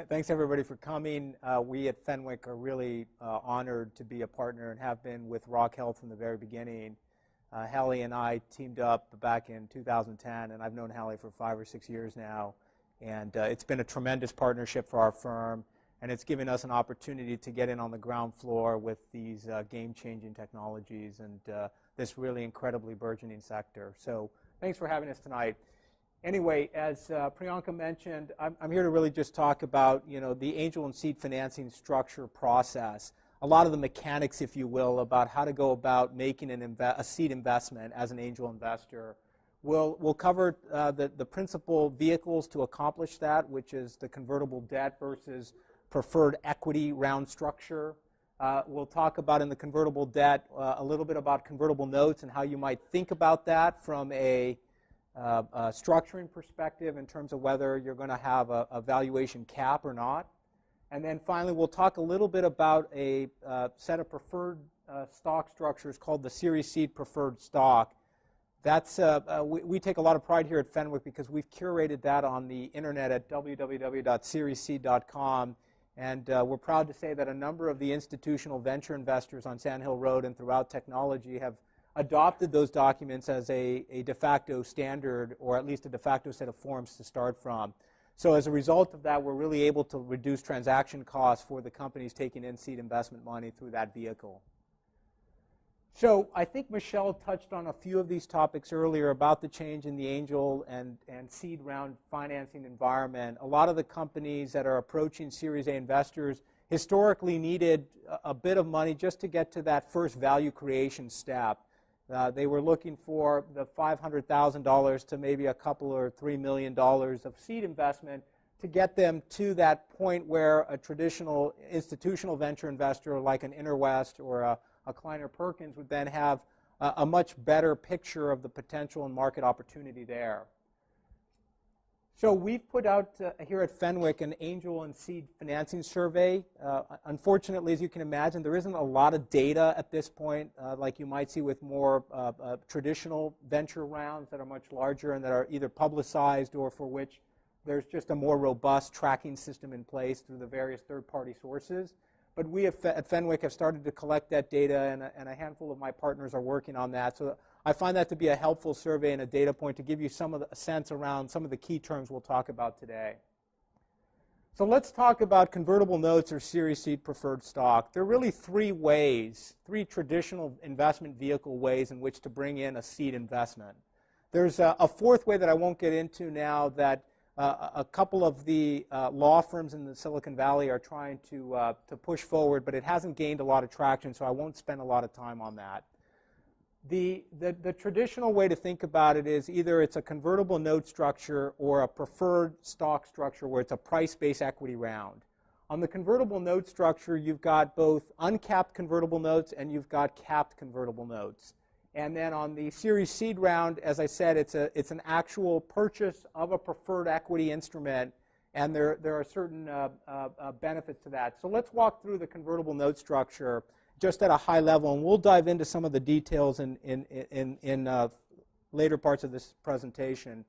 Thanks everybody for coming. We at Fenwick are really honored to be a partner and have been with Rock Health from the very beginning. Hallie and I teamed up back in 2010, and I've known Hallie for 5 or 6 years now. And it's been a tremendous partnership for our firm, and it's given us an opportunity to get in on the ground floor with these game-changing technologies and this really incredibly burgeoning sector. So thanks for having us tonight. Anyway, as Priyanka mentioned, I'm here to really just talk about, the angel and seed financing structure process. A lot of the mechanics, if you will, about how to go about making a seed investment as an angel investor. We'll cover the principal vehicles to accomplish that, which is the convertible debt versus preferred equity round structure. We'll talk about in the convertible debt a little bit about convertible notes and how you might think about that from a structuring perspective in terms of whether you're going to have a valuation cap or not. And then finally, we'll talk a little bit about a set of preferred stock structures called the Series C preferred stock. That's we take a lot of pride here at Fenwick because we've curated that on the internet at www.seriesc.com. And we're proud to say that a number of the institutional venture investors on Sand Hill Road and throughout technology have adopted those documents as a de facto standard, or at least a de facto set of forms to start from. So as a result of that, we're really able to reduce transaction costs for the companies taking in seed investment money through that vehicle. So I think Michelle touched on a few of these topics earlier about the change in the angel and seed round financing environment. A lot of the companies that are approaching Series A investors historically needed a bit of money just to get to that first value creation step. They were looking for the $500,000 to maybe a couple or $3 million of seed investment to get them to that point where a traditional institutional venture investor like an Interwest or a Kleiner Perkins would then have a much better picture of the potential and market opportunity there. So we've put out here at Fenwick an angel and seed financing survey. Unfortunately, as you can imagine, there isn't a lot of data at this point like you might see with more traditional venture rounds that are much larger and that are either publicized or for which there's just a more robust tracking system in place through the various third-party sources. But we at Fenwick have started to collect that data, and a handful of my partners are working on that. So I find that to be a helpful survey and a data point to give you some of the sense around some of the key terms we'll talk about today. So let's talk about convertible notes or Series C preferred stock. There are really three traditional investment vehicle ways in which to bring in a seed investment. There's a fourth way that I won't get into now that a couple of the law firms in the Silicon Valley are trying to push forward, but it hasn't gained a lot of traction, so I won't spend a lot of time on that. The traditional way to think about it is either it's a convertible note structure or a preferred stock structure where it's a price-based equity round. On the convertible note structure, you've got both uncapped convertible notes and you've got capped convertible notes. And then on the Series Seed round, as I said, it's an actual purchase of a preferred equity instrument, and there are certain benefits to that. So let's walk through the convertible note structure just at a high level, and we'll dive into some of the details in later parts of this presentation.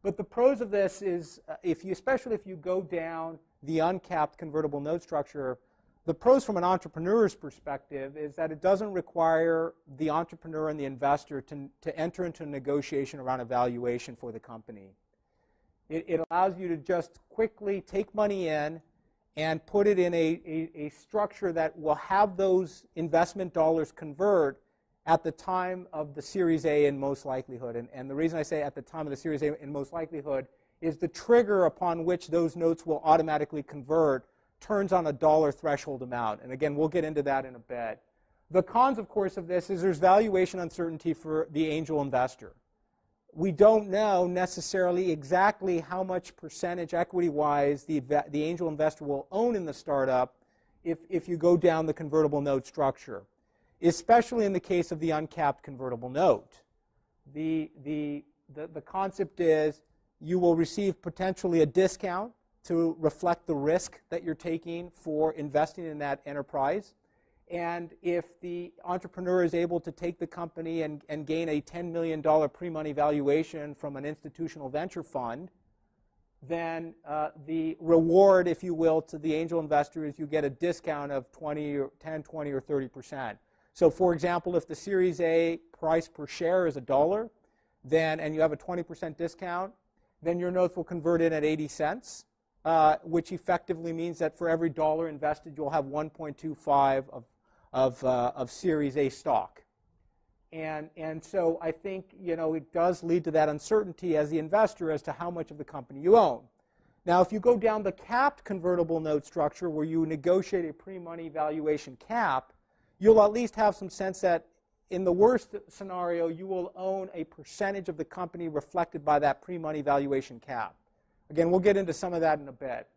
But the pros of this is, especially if you go down the uncapped convertible note structure, the pros from an entrepreneur's perspective is that it doesn't require the entrepreneur and the investor to enter into a negotiation around a valuation for the company. It allows you to just quickly take money in and put it in a structure that will have those investment dollars convert at the time of the Series A in most likelihood. And the reason I say at the time of the Series A in most likelihood is the trigger upon which those notes will automatically convert turns on a dollar threshold amount. And again, we'll get into that in a bit. The cons, of course, of this is there's valuation uncertainty for the angel investor. We don't know necessarily exactly how much percentage equity-wise the angel investor will own in the startup if you go down the convertible note structure, especially in the case of the uncapped convertible note. The concept is you will receive potentially a discount to reflect the risk that you're taking for investing in that enterprise. And if the entrepreneur is able to take the company and gain a $10 million pre-money valuation from an institutional venture fund, then the reward, if you will, to the angel investor is you get a discount of 20 or 10, 20, or 30%. So, for example, if the Series A price per share is $1, then and you have a 20% discount, then your notes will convert in at 80 cents, which effectively means that for every dollar invested, you'll have 1.25 of Series A stock. And so I think, it does lead to that uncertainty as the investor as to how much of the company you own. Now, if you go down the capped convertible note structure where you negotiate a pre-money valuation cap, you'll at least have some sense that in the worst scenario, you will own a percentage of the company reflected by that pre-money valuation cap. Again, we'll get into some of that in a bit.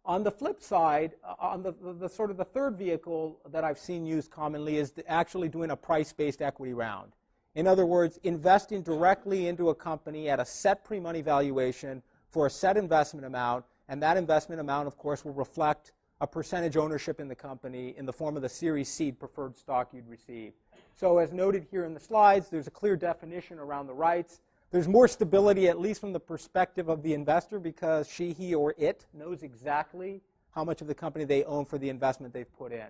On the flip side, on the sort of the third vehicle that I've seen used commonly is actually doing a price-based equity round. In other words, investing directly into a company at a set pre-money valuation for a set investment amount, and that investment amount, of course, will reflect a percentage ownership in the company in the form of the Series C preferred stock you'd receive. So as noted here in the slides, there's a clear definition around the rights. There's more stability, at least from the perspective of the investor, because she, he, or it knows exactly how much of the company they own for the investment they've put in.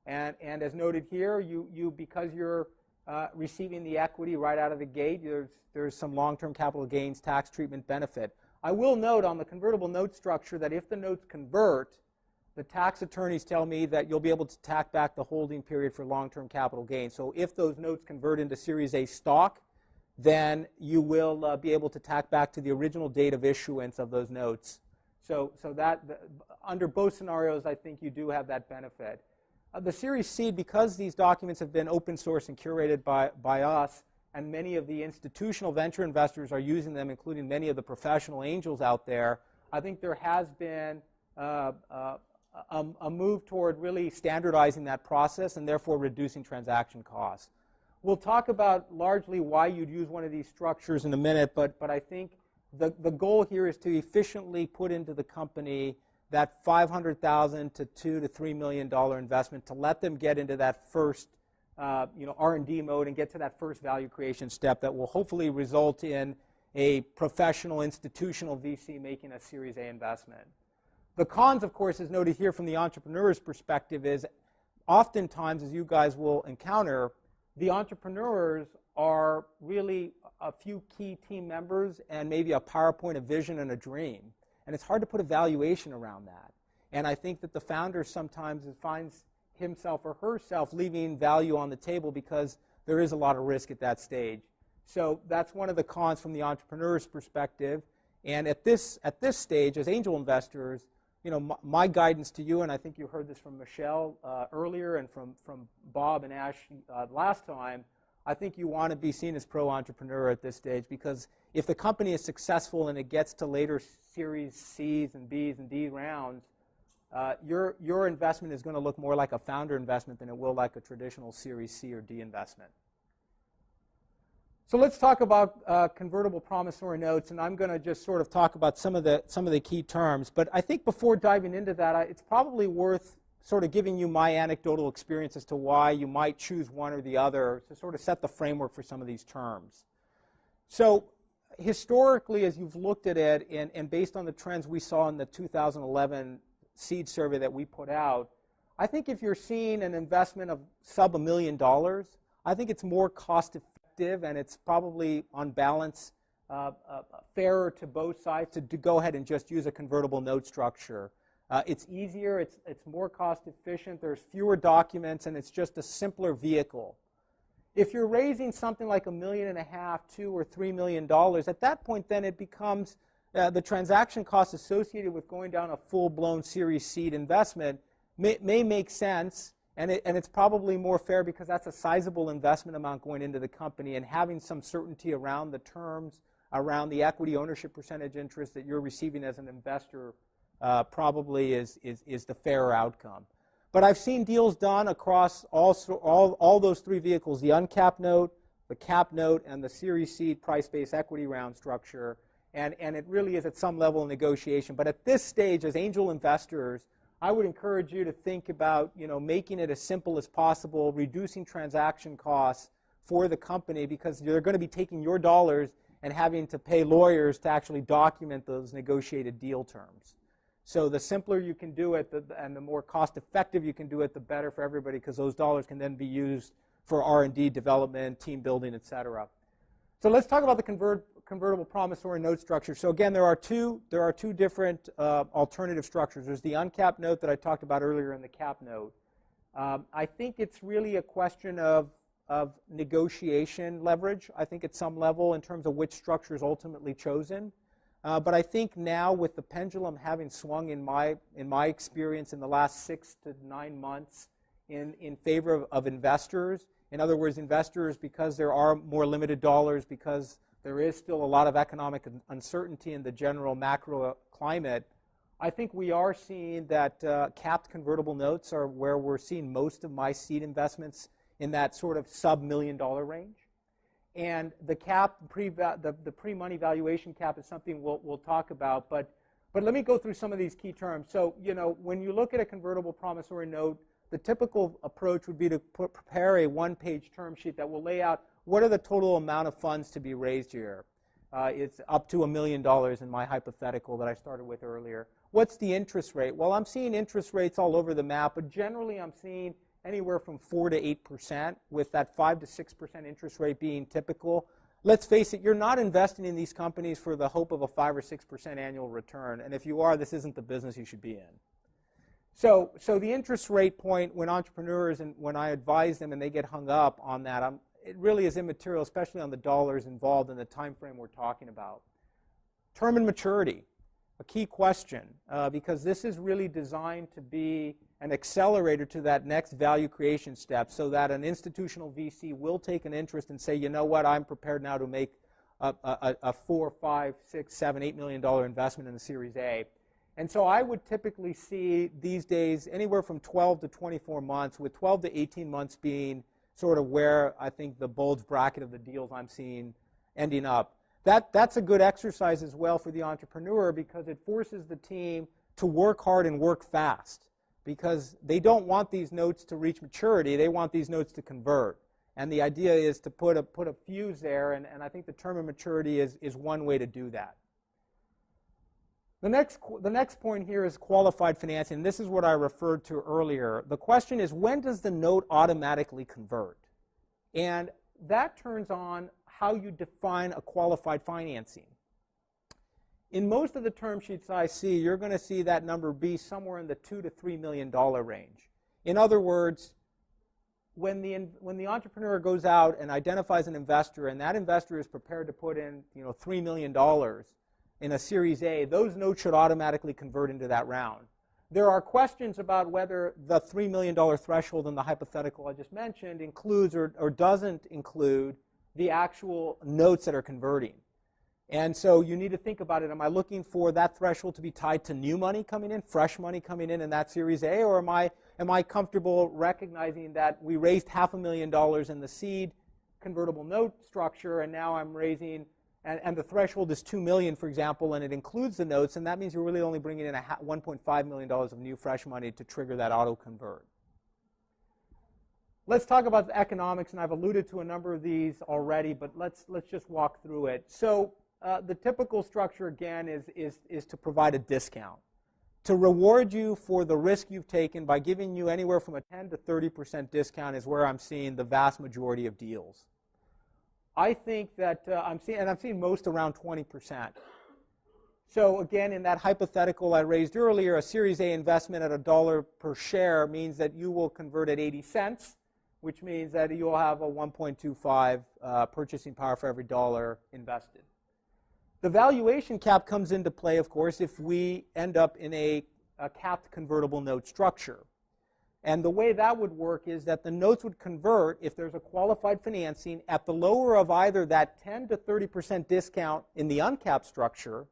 And as noted here, because you're receiving the equity right out of the gate, there's some long-term capital gains tax treatment benefit. I will note on the convertible note structure that if the notes convert, the tax attorneys tell me that you'll be able to tack back the holding period for long-term capital gains. So if those notes convert into Series A stock, then you will be able to tack back to the original date of issuance of those notes. So that under both scenarios, I think you do have that benefit. The Series C, because these documents have been open source and curated by us, and many of the institutional venture investors are using them, including many of the professional angels out there, I think there has been a move toward really standardizing that process and therefore reducing transaction costs. We'll talk about largely why you'd use one of these structures in a minute, but I think the goal here is to efficiently put into the company that $500,000 to $2 to $3 million investment to let them get into that first R&D mode and get to that first value creation step that will hopefully result in a professional institutional VC making a Series A investment. The cons, of course, as noted here from the entrepreneur's perspective, is oftentimes, as you guys will encounter, the entrepreneurs are really a few key team members and maybe a PowerPoint, a vision, and a dream. And it's hard to put a valuation around that. And I think that the founder sometimes finds himself or herself leaving value on the table because there is a lot of risk at that stage. So that's one of the cons from the entrepreneur's perspective. And at this stage, as angel investors, my guidance to you, and I think you heard this from Michelle earlier and from Bob and Ash last time, I think you want to be seen as pro-entrepreneur at this stage, because if the company is successful and it gets to later Series C's and B's and D rounds, your investment is going to look more like a founder investment than it will like a traditional Series C or D investment. So let's talk about convertible promissory notes, and I'm going to just sort of talk about some of the key terms. But I think before diving into that, it's probably worth sort of giving you my anecdotal experience as to why you might choose one or the other to sort of set the framework for some of these terms. So historically, as you've looked at it, and based on the trends we saw in the 2011 seed survey that we put out, I think if you're seeing an investment of sub $1 million, I think it's more cost effective, and it's probably on balance fairer to both sides to go ahead and just use a convertible note structure. It's easier, it's more cost efficient, there's fewer documents, and it's just a simpler vehicle. If you're raising something like $1.5 million, $2 or $3 million, at that point then it becomes the transaction costs associated with going down a full-blown Series Seed investment may make sense, and it's probably more fair because that's a sizable investment amount going into the company, and having some certainty around the terms, around the equity ownership percentage interest that you're receiving as an investor probably is the fairer outcome. But I've seen deals done across all those three vehicles, the uncapped note, the cap note, and the Series Seed price-based equity round structure, and it really is at some level of negotiation. But at this stage, as angel investors, I would encourage you to think about making it as simple as possible, reducing transaction costs for the company, because they're going to be taking your dollars and having to pay lawyers to actually document those negotiated deal terms. So the simpler you can do it and the more cost effective you can do it, the better for everybody, because those dollars can then be used for R&D, development, team building, et cetera. So let's talk about the convertible promissory note structure. So again, there are two different alternative structures. There's the uncapped note that I talked about earlier and the cap note. I think it's really a question of negotiation leverage, I think at some level, in terms of which structure is ultimately chosen. But I think now, with the pendulum having swung in my experience in the last 6 to 9 months in favor of investors, in other words, investors, because there are more limited dollars, because there is still a lot of economic uncertainty in the general macro climate, I think we are seeing that capped convertible notes are where we're seeing most of my seed investments in that sort of sub-$1 million range. And the cap, the pre-money valuation cap is something we'll talk about. But let me go through some of these key terms. So, when you look at a convertible promissory note, the typical approach would be to prepare a one-page term sheet that will lay out what are the total amount of funds to be raised here. It's up to $1 million in my hypothetical that I started with earlier. What's the interest rate? Well, I'm seeing interest rates all over the map, but generally I'm seeing anywhere from 4 to 8%, with that 5 to 6% interest rate being typical. Let's face it, you're not investing in these companies for the hope of a 5 or 6% annual return, and if you are, this isn't the business you should be in. So the interest rate point, when entrepreneurs and when I advise them and they get hung up on that, it really is immaterial, especially on the dollars involved in the time frame we're talking about. Term and maturity, a key question, because this is really designed to be an accelerator to that next value creation step, so that an institutional VC will take an interest and say, you know what, I'm prepared now to make a $4, $5, $6, $7, $8 million investment in the Series A. And so I would typically see these days anywhere from 12 to 24 months, with 12 to 18 months being sort of where I think the bulge bracket of the deals I'm seeing ending up. That's a good exercise as well for the entrepreneur, because it forces the team to work hard and work fast, because they don't want these notes to reach maturity. They want these notes to convert. And the idea is to put a fuse there, and I think the term of maturity is one way to do that. The next point here is qualified financing. This is what I referred to earlier. The question is, when does the note automatically convert? And that turns on how you define a qualified financing. In most of the term sheets I see, you're going to see that number be somewhere in the $2 to $3 million range. In other words, when the entrepreneur goes out and identifies an investor, and that investor is prepared to put in $3 million in a Series A, those notes should automatically convert into that round. There are questions about whether the $3 million threshold in the hypothetical I just mentioned includes or doesn't include the actual notes that are converting. And so you need to think about it. Am I looking for that threshold to be tied to new money coming in, fresh money coming in that Series A, or am I comfortable recognizing that we raised $500,000 in the seed convertible note structure, and now I'm raising, and the threshold is $2 million, for example, and it includes the notes, and that means you're really only bringing in $1.5 million of new fresh money to trigger that auto convert. Let's talk about the economics, and I've alluded to a number of these already, but let's just walk through it. So the typical structure, again, is to provide a discount, to reward you for the risk you've taken by giving you anywhere from a 10 to 30% discount is where I'm seeing the vast majority of deals. I think that I'm seeing most around 20%. So again, in that hypothetical I raised earlier, a Series A investment at $1 per share means that you will convert at 80 cents, which means that you'll have a 1.25 purchasing power for every dollar invested. The valuation cap comes into play, of course, if we end up in a capped convertible note structure. And the way that would work is that the notes would convert if there's a qualified financing at the lower of either that 10 to 30% discount in the uncapped structure,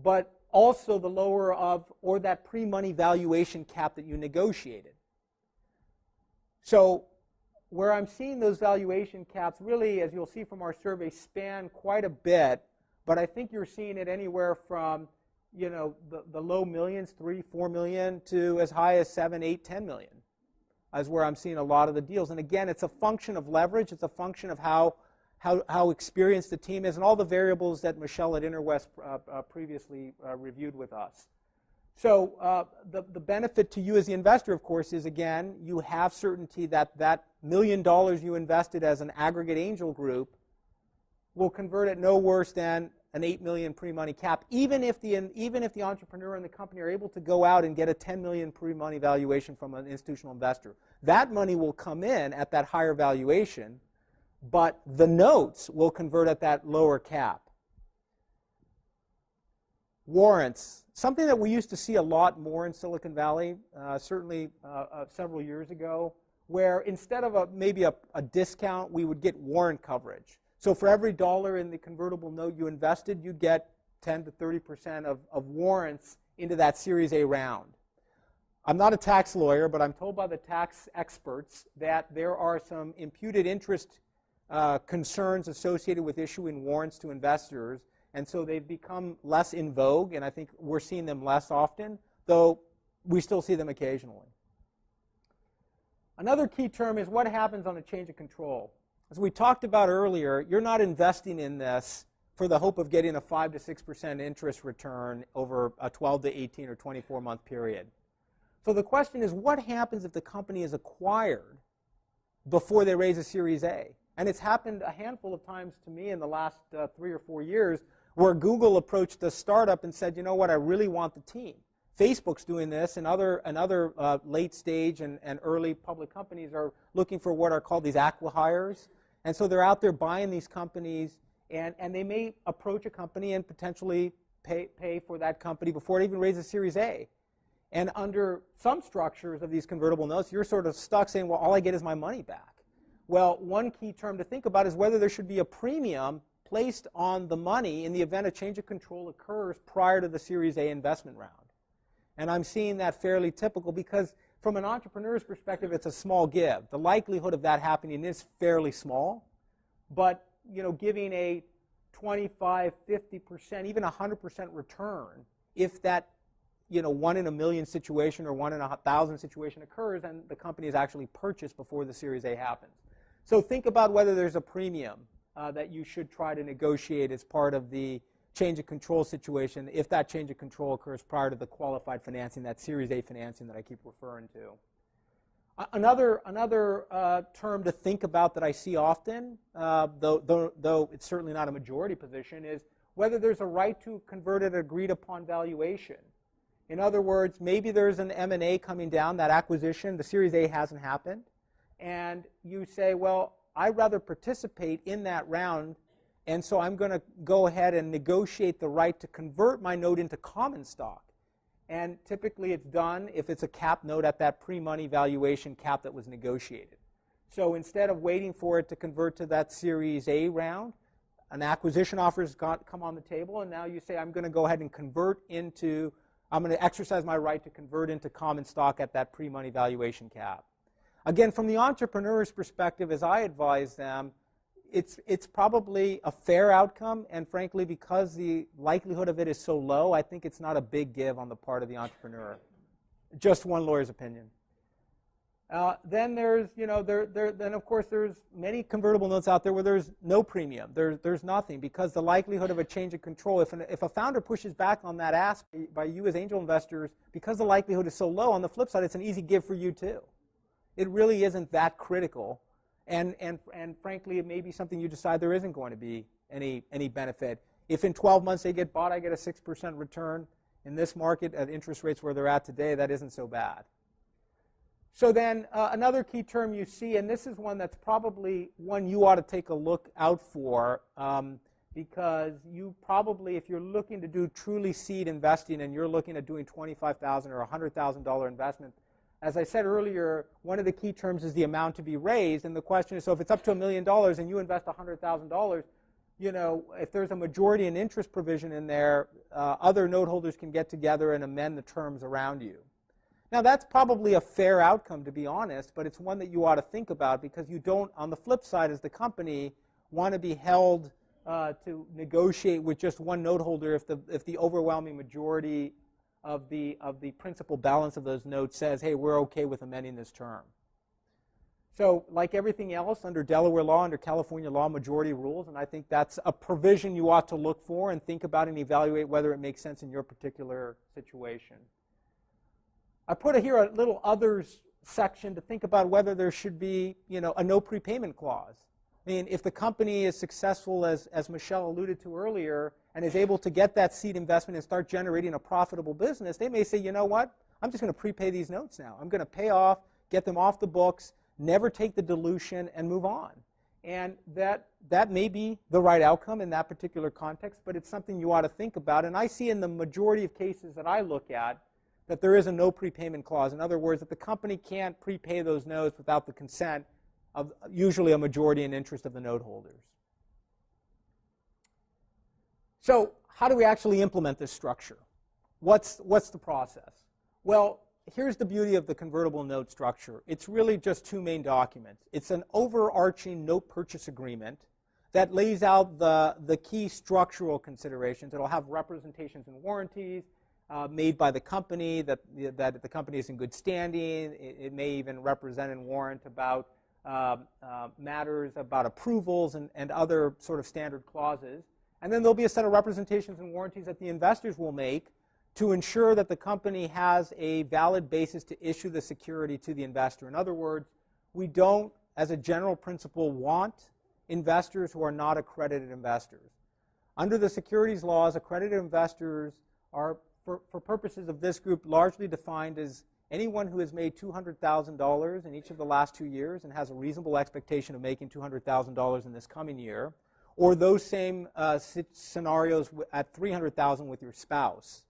but also the lower of or that pre-money valuation cap that you negotiated. So where I'm seeing those valuation caps really, as you'll see from our survey, span quite a bit, but I think you're seeing it anywhere from the low millions, 3, 4 million, to as high as 7, 8, 10 million, as where I'm seeing a lot of the deals. And again, it's a function of leverage. It's a function of how how experienced the team is, and all the variables that Michelle at Interwest previously reviewed with us. So the benefit to you as the investor, of course, is, again, you have certainty that that $1 million you invested as an aggregate angel group will convert at no worse than an $8 million pre-money cap, even if the entrepreneur and the company are able to go out and get a $10 million pre-money valuation from an institutional investor. That money will come in at that higher valuation, but the notes will convert at that lower cap. Warrants, something that we used to see a lot more in Silicon Valley, certainly several years ago, where instead of maybe a discount, we would get warrant coverage. So for every dollar in the convertible note you invested, you'd get 10 to 30% of warrants into that Series A round. I'm not a tax lawyer, but I'm told by the tax experts that there are some imputed interest concerns associated with issuing warrants to investors, and so they've become less in vogue, and I think we're seeing them less often, though we still see them occasionally. Another key term is what happens on a change of control. As we talked about earlier, you're not investing in this for the hope of getting a 5 to 6% interest return over a 12 to 18 or 24-month period. So the question is, what happens if the company is acquired before they raise a Series A? And it's happened a handful of times to me in the last 3 or 4 years where Google approached a startup and said, you know what, I really want the team. Facebook's doing this, and other late stage and early public companies are looking for what are called these acqui-hires. And so they're out there buying these companies, and they may approach a company and potentially pay for that company before it even raises Series A. And under some structures of these convertible notes, you're sort of stuck saying, well, all I get is my money back. Well, one key term to think about is whether there should be a premium placed on the money in the event a change of control occurs prior to the Series A investment round. And I'm seeing that fairly typical because from an entrepreneur's perspective, it's a small give. The likelihood of that happening is fairly small, but giving a 25, 50%, even 100% return, if that 1 in a million situation or 1 in 1,000 situation occurs and the company is actually purchased before the Series A happens. So think about whether there's a premium that you should try to negotiate as part of the change of control situation if that change of control occurs prior to the qualified financing, that Series A financing that I keep referring to. Another term to think about that I see often, though it's certainly not a majority position, is whether there's a right to convert at agreed upon valuation. In other words, maybe there's an M&A coming down, that acquisition, the Series A hasn't happened, and you say, well, I'd rather participate in that round, and so I'm going to go ahead and negotiate the right to convert my note into common stock. And typically it's done if it's a cap note at that pre-money valuation cap that was negotiated. So instead of waiting for it to convert to that Series A round, an acquisition offer has come on the table, and now you say, I'm going to go ahead and I'm going to exercise my right to convert into common stock at that pre-money valuation cap. Again, from the entrepreneur's perspective, as I advise them, it's probably a fair outcome, and frankly, because the likelihood of it is so low, I think it's not a big give on the part of the entrepreneur. Just one lawyer's opinion. Then there's, then of course there's many convertible notes out there where there's no premium. There's nothing, because the likelihood of a change of control, if a founder pushes back on that aspect by you as angel investors, because the likelihood is so low, on the flip side, it's an easy give for you too. It really isn't that critical. And frankly, it may be something you decide there isn't going to be any benefit. If in 12 months they get bought, I get a 6% return. In this market, at interest rates where they're at today, that isn't so bad. So then another key term you see, and this is one that's probably one you ought to take a look out for, because you probably, if you're looking to do truly seed investing and you're looking at doing $25,000 or $100,000 investment, as I said earlier, one of the key terms is the amount to be raised, and the question is, so if it's up to $1 million and you invest $100,000, if there's a majority and interest provision in there, other note holders can get together and amend the terms around you. Now, that's probably a fair outcome, to be honest, but it's one that you ought to think about, because you don't, on the flip side, as the company, want to be held to negotiate with just one note holder if the overwhelming majority of the principal balance of those notes says, hey, we're okay with amending this term. So like everything else, under Delaware law, under California law, majority rules, and I think that's a provision you ought to look for and think about and evaluate whether it makes sense in your particular situation. I put here a little others section to think about whether there should be, a no prepayment clause. I mean, if the company is successful, as Michelle alluded to earlier, and is able to get that seed investment and start generating a profitable business, they may say, you know what, I'm just going to prepay these notes now. I'm going to pay off, get them off the books, never take the dilution, and move on. And that may be the right outcome in that particular context, but it's something you ought to think about. And I see in the majority of cases that I look at that there is a no prepayment clause. In other words, that the company can't prepay those notes without the consent of usually a majority in interest of the note holders. So how do we actually implement this structure? What's the process? Well, here's the beauty of the convertible note structure. It's really just two main documents. It's an overarching note purchase agreement that lays out the key structural considerations. It'll have representations and warranties made by the company that the company is in good standing. It may even represent and warrant about matters about approvals and other sort of standard clauses. And then there'll be a set of representations and warranties that the investors will make to ensure that the company has a valid basis to issue the security to the investor. In other words, we don't, as a general principle, want investors who are not accredited investors. Under the securities laws, accredited investors are, for purposes of this group, largely defined as anyone who has made $200,000 in each of the last 2 years and has a reasonable expectation of making $200,000 in this coming year, or those same scenarios at $300,000 with your spouse.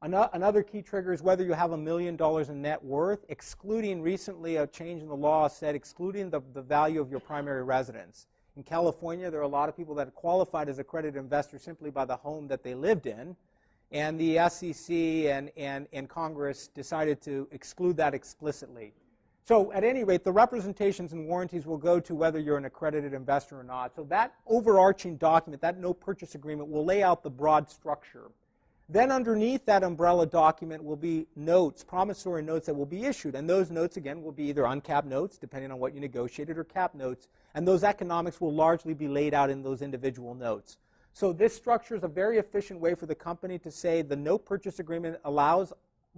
Another key trigger is whether you have $1 million in net worth, excluding, recently a change in the law said, excluding the value of your primary residence. In California, there are a lot of people that qualified as accredited investors simply by the home that they lived in, and the SEC and Congress decided to exclude that explicitly. So at any rate, the representations and warranties will go to whether you're an accredited investor or not. So that overarching document, that no purchase agreement, will lay out the broad structure. Then underneath that umbrella document will be notes, promissory notes that will be issued. And those notes, again, will be either uncapped notes, depending on what you negotiated, or capped notes. And those economics will largely be laid out in those individual notes. So this structure is a very efficient way for the company to say the note purchase agreement allows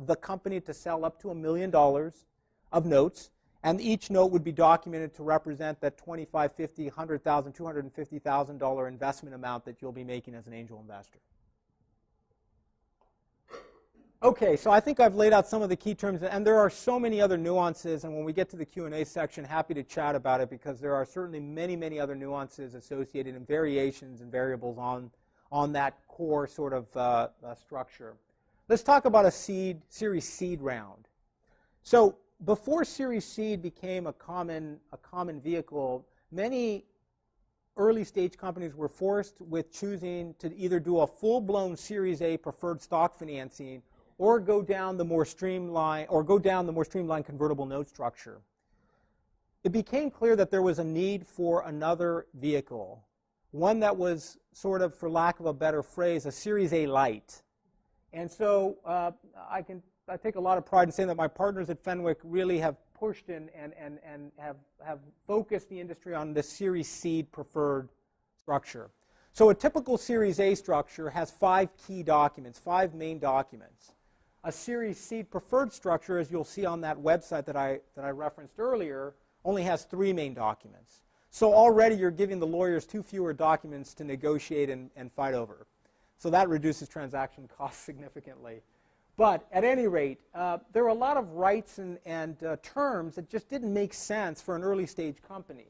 the company to sell up to $1 million of notes. And each note would be documented to represent that $25,000, $50,000, $100,000, $250,000 investment amount that you'll be making as an angel investor. Okay, so I think I've laid out some of the key terms, and there are so many other nuances, and when we get to the Q&A section, happy to chat about it, because there are certainly many, many other nuances associated and variations and variables on that core sort of structure. Let's talk about a Series Seed round. So before Series Seed became a common vehicle, many early stage companies were forced with choosing to either do a full-blown Series A preferred stock financing or go down the more streamlined convertible note structure. It became clear that there was a need for another vehicle, one that was sort of, for lack of a better phrase, a Series A light. And so I take a lot of pride in saying that my partners at Fenwick really have pushed and have focused the industry on this Series Seed preferred structure. So a typical Series A structure has 5 key documents, 5 main documents. A Series Seed preferred structure, as you'll see on that website that I referenced earlier, only has 3 main documents. So already you're giving the lawyers 2 fewer documents to negotiate and fight over. So that reduces transaction costs significantly. But at any rate, there are a lot of rights and terms that just didn't make sense for an early stage company.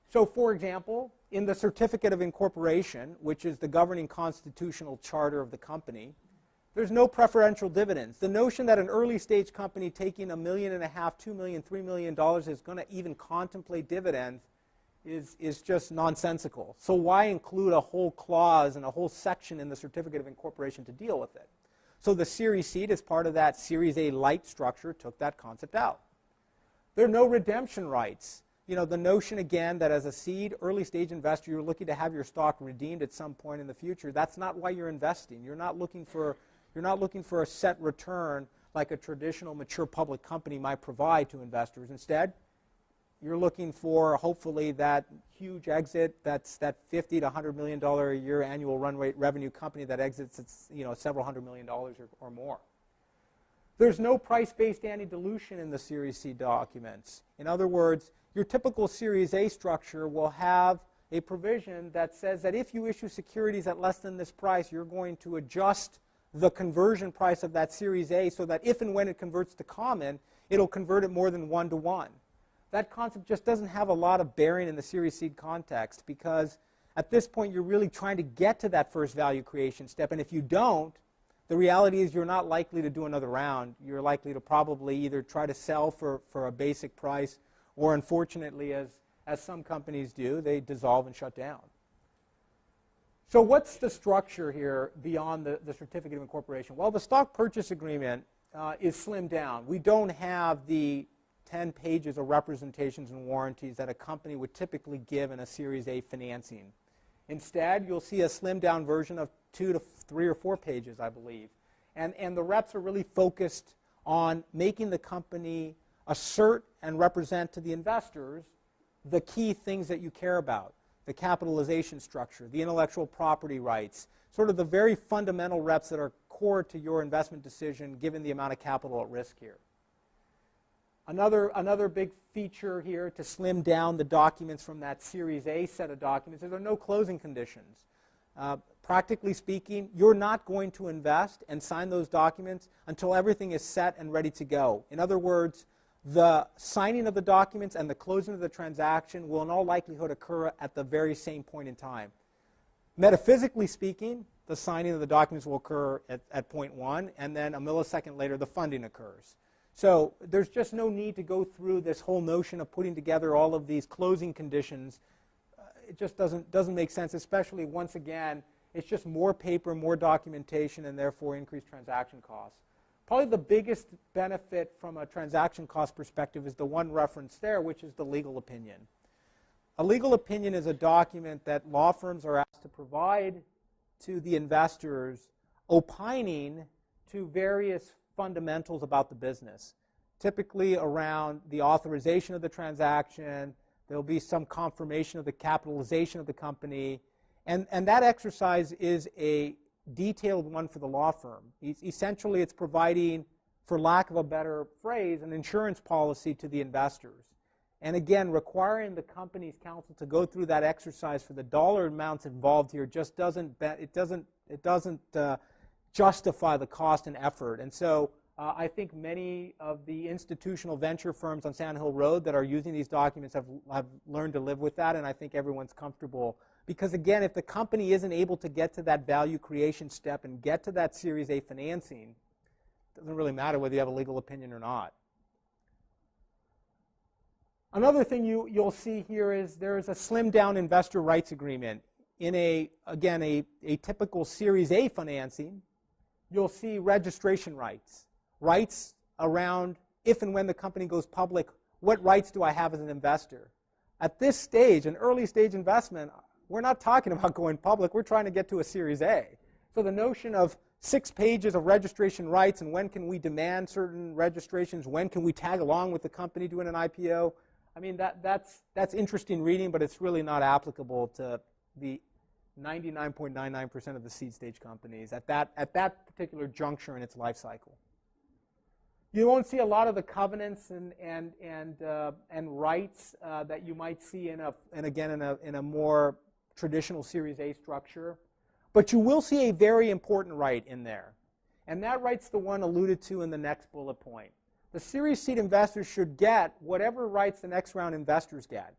So for example, in the Certificate of Incorporation, which is the governing constitutional charter of the company, there's no preferential dividends. The notion that an early stage company taking $1.5 million, $2 million, $3 million is going to even contemplate dividends is just nonsensical. So why include a whole clause and a whole section in the Certificate of Incorporation to deal with it? So the Series Seed, as part of that Series A light structure, took that concept out. There are no redemption rights. You know, the notion, again, that as a seed, early stage investor, you're looking to have your stock redeemed at some point in the future. That's not why you're investing. You're not looking for a set return like a traditional mature public company might provide to investors. Instead, you're looking for, hopefully, that huge exit. That's that $50 to $100 million a year annual run rate revenue company that exits its, several $100 million or more. There's no price-based anti-dilution in the Series C documents. In other words, your typical Series A structure will have a provision that says that if you issue securities at less than this price, you're going to adjust the conversion price of that Series A so that if and when it converts to common, it'll convert it more than 1-to-1. That concept just doesn't have a lot of bearing in the Series C context, because at this point you're really trying to get to that first value creation step, and if you don't, the reality is you're not likely to do another round. You're likely to probably either try to sell for a basic price, or unfortunately, as some companies do, they dissolve and shut down. So what's the structure here beyond the certificate of incorporation? Well, the stock purchase agreement is slimmed down. We don't have the 10 pages of representations and warranties that a company would typically give in a Series A financing. Instead, you'll see a slimmed down version of 2 to 3 or 4 pages, I believe. And the reps are really focused on making the company assert and represent to the investors the key things that you care about: the capitalization structure, the intellectual property rights, sort of the very fundamental reps that are core to your investment decision given the amount of capital at risk here. Another big feature here to slim down the documents from that Series A set of documents is there are no closing conditions. Practically speaking, you're not going to invest and sign those documents until everything is set and ready to go. In other words, the signing of the documents and the closing of the transaction will in all likelihood occur at the very same point in time. Metaphysically speaking, the signing of the documents will occur at point 1, and then a millisecond later the funding occurs. So there's just no need to go through this whole notion of putting together all of these closing conditions. It just doesn't make sense, especially once again, it's just more paper, more documentation, and therefore increased transaction costs. Probably the biggest benefit from a transaction cost perspective is the one reference there, which is the legal opinion. A legal opinion is a document that law firms are asked to provide to the investors, opining to various fundamentals about the business. Typically around the authorization of the transaction, there will be some confirmation of the capitalization of the company, and that exercise is a detailed one for the law firm. Essentially, it's providing, for lack of a better phrase, an insurance policy to the investors. And again, requiring the company's counsel to go through that exercise for the dollar amounts involved here just doesn't justify the cost and effort. And so I think many of the institutional venture firms on Sand Hill Road that are using these documents have learned to live with that, and I think everyone's comfortable. Because again, if the company isn't able to get to that value creation step and get to that Series A financing, it doesn't really matter whether you have a legal opinion or not. Another thing you'll see here is there is a slimmed down investor rights agreement. In a typical Series A financing, you'll see registration rights. Rights around if and when the company goes public, what rights do I have as an investor? At this stage, an early stage investment, we're not talking about going public. We're trying to get to a Series A. So the notion of 6 pages of registration rights and when can we demand certain registrations, when can we tag along with the company doing an IPO, I mean, that's interesting reading, but it's really not applicable to the 99.99% of the seed stage companies at that particular juncture in its life cycle. You won't see a lot of the covenants and rights that you might see in a more traditional Series A structure, but you will see a very important right in there, and that right's the one alluded to in the next bullet point. The Series C investors should get whatever rights the next round investors get.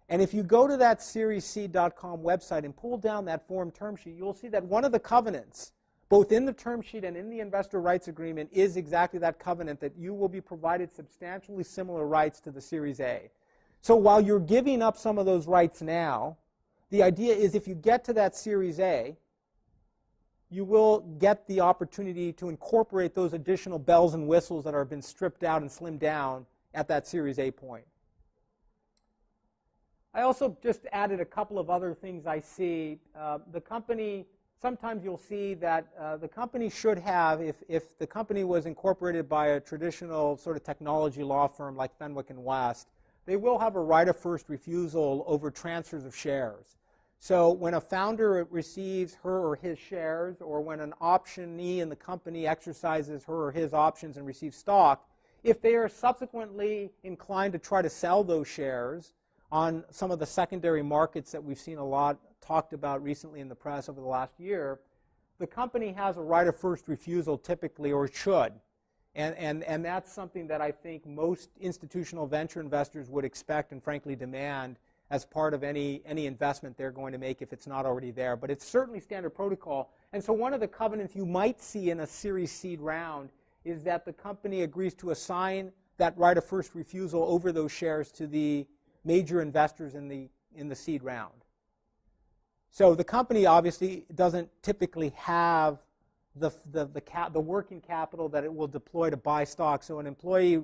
And if you go to that SeriesC.com website and pull down that form term sheet, you'll see that one of the covenants, both in the term sheet and in the investor rights agreement, is exactly that covenant that you will be provided substantially similar rights to the Series A. So while you're giving up some of those rights now, the idea is if you get to that Series A, you will get the opportunity to incorporate those additional bells and whistles that have been stripped out and slimmed down at that Series A point. I also just added a couple of other things I see. The company, sometimes you'll see that the company should have, if the company was incorporated by a traditional sort of technology law firm like Fenwick West, they will have a right of first refusal over transfers of shares. So when a founder receives her or his shares, or when an optionee in the company exercises her or his options and receives stock, if they are subsequently inclined to try to sell those shares on some of the secondary markets that we've seen a lot talked about recently in the press over the last year, the company has a right of first refusal typically, or should. And that's something that I think most institutional venture investors would expect and frankly demand as part of any investment they're going to make if it's not already there. But it's certainly standard protocol. And so one of the covenants you might see in a Series seed round is that the company agrees to assign that right of first refusal over those shares to the major investors in the seed round. So the company obviously doesn't typically have the working capital that it will deploy to buy stock. So an employee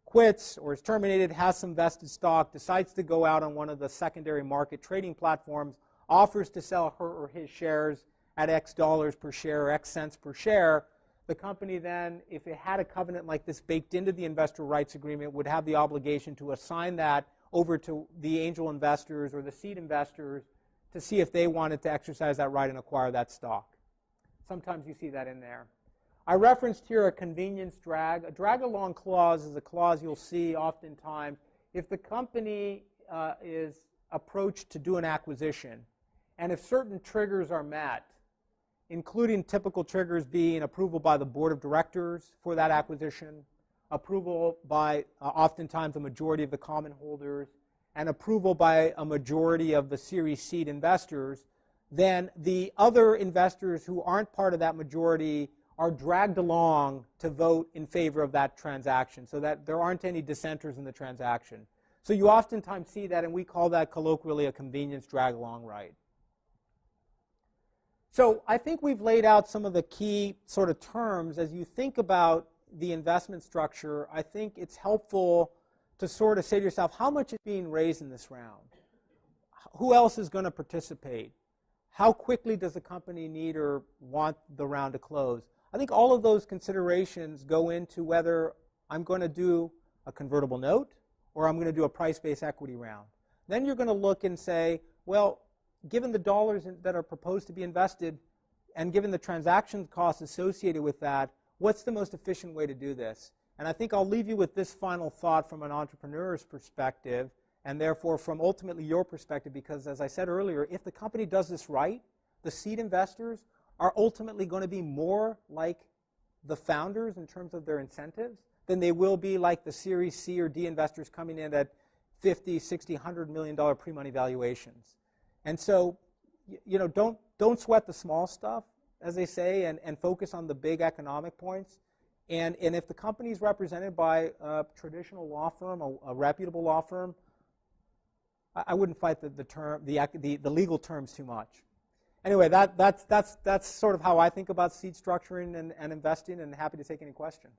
quits or is terminated, has some vested stock, decides to go out on one of the secondary market trading platforms, offers to sell her or his shares at X dollars per share or X cents per share. The company then, if it had a covenant like this baked into the investor rights agreement, would have the obligation to assign that over to the angel investors or the seed investors to see if they wanted to exercise that right and acquire that stock. Sometimes you see that in there. I referenced here a convenience drag. A drag-along clause is a clause you'll see oftentimes if the company is approached to do an acquisition, and if certain triggers are met, including typical triggers being approval by the board of directors for that acquisition, approval by oftentimes a majority of the common holders, and approval by a majority of the Series seed investors, then the other investors who aren't part of that majority are dragged along to vote in favor of that transaction so that there aren't any dissenters in the transaction. So you oftentimes see that, and we call that colloquially a convenience drag-along right. So I think we've laid out some of the key sort of terms. As you think about the investment structure, I think it's helpful to sort of say to yourself, how much is being raised in this round? Who else is going to participate? How quickly does the company need or want the round to close? I think all of those considerations go into whether I'm going to do a convertible note or I'm going to do a price-based equity round. Then you're going to look and say, well, given the dollars that are proposed to be invested and given the transaction costs associated with that, what's the most efficient way to do this? And I think I'll leave you with this final thought from an entrepreneur's perspective, and therefore from ultimately your perspective, because as I said earlier, if the company does this right, the seed investors are ultimately going to be more like the founders in terms of their incentives than they will be like the Series C or D investors coming in at $50, $60, $100 million pre-money valuations. And so, you know, don't sweat the small stuff, as they say, and focus on the big economic points. And if the company is represented by a traditional law firm, a reputable law firm, I wouldn't fight the legal terms too much. Anyway, that's sort of how I think about seed structuring and investing, and happy to take any questions.